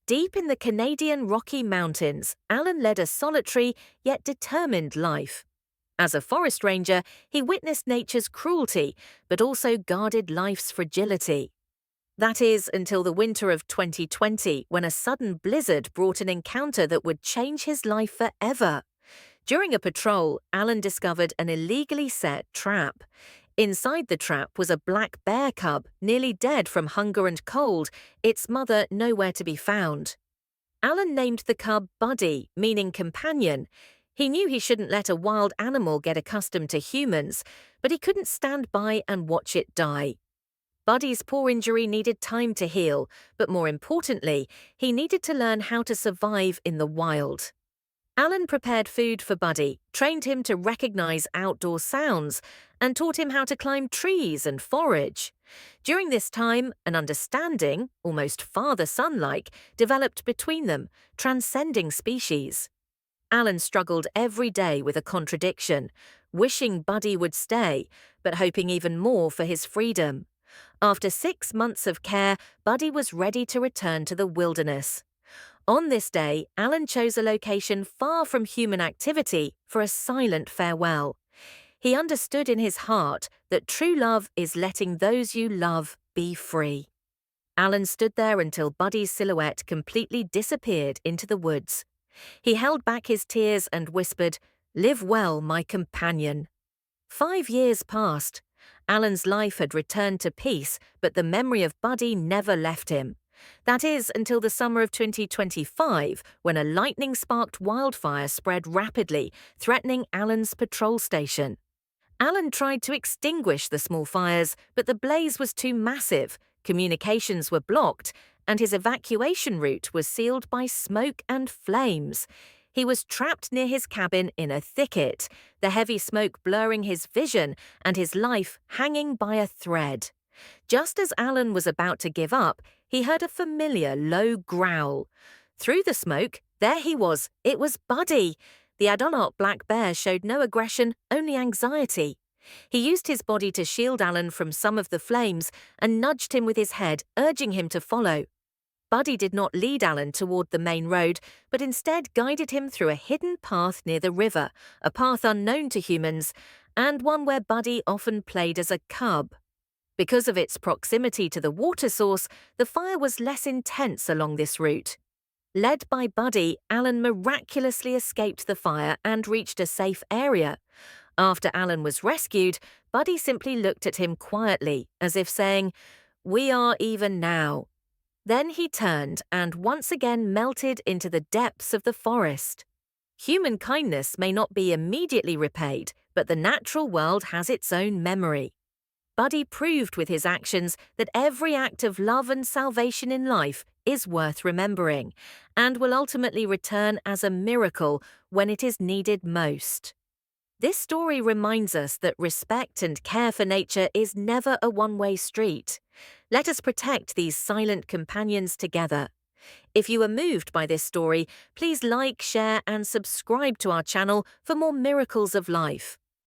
Deep in the Canadian Rocky Mountains, Alan led a solitary yet determined life. As a forest ranger, he witnessed nature's cruelty, but also guarded life's fragility. That is, until the winter of 2020, when a sudden blizzard brought an encounter that would change his life forever. During a patrol, Alan discovered an illegally set trap. Inside the trap was a black bear cub, nearly dead from hunger and cold, its mother nowhere to be found. Alan named the cub Buddy, meaning companion. He knew he shouldn't let a wild animal get accustomed to humans, but he couldn't stand by and watch it die. Buddy's paw injury needed time to heal, but more importantly, he needed to learn how to survive in the wild. Alan prepared food for Buddy, trained him to recognize outdoor sounds, and taught him how to climb trees and forage. During this time, an understanding, almost father-son-like, developed between them, transcending species. Alan struggled every day with a contradiction, wishing Buddy would stay, but hoping even more for his freedom. After 6 months of care, Buddy was ready to return to the wilderness. On this day, Alan chose a location far from human activity for a silent farewell. He understood in his heart that true love is letting those you love be free. Alan stood there until Buddy's silhouette completely disappeared into the woods. He held back his tears and whispered, "Live well, my companion." 5 years passed. Alan's life had returned to peace, but the memory of Buddy never left him. That is, until the summer of 2025, when a lightning-sparked wildfire spread rapidly, threatening Alan's patrol station. Alan tried to extinguish the small fires, but the blaze was too massive, communications were blocked, and his evacuation route was sealed by smoke and flames. He was trapped near his cabin in a thicket, the heavy smoke blurring his vision and his life hanging by a thread. Just as Alan was about to give up, he heard a familiar low growl. Through the smoke, there he was. It was Buddy. The adult black bear showed no aggression, only anxiety. He used his body to shield Alan from some of the flames and nudged him with his head, urging him to follow. Buddy did not lead Alan toward the main road, but instead guided him through a hidden path near the river, a path unknown to humans, and one where Buddy often played as a cub. Because of its proximity to the water source, the fire was less intense along this route. Led by Buddy, Alan miraculously escaped the fire and reached a safe area. After Alan was rescued, Buddy simply looked at him quietly, as if saying, "We are even now." Then he turned and once again melted into the depths of the forest. Human kindness may not be immediately repaid, but the natural world has its own memory. Buddy proved with his actions that every act of love and salvation in life is worth remembering, and will ultimately return as a miracle when it is needed most. This story reminds us that respect and care for nature is never a one-way street. Let us protect these silent companions together. If you are moved by this story, please like, share, and subscribe to our channel for more miracles of life.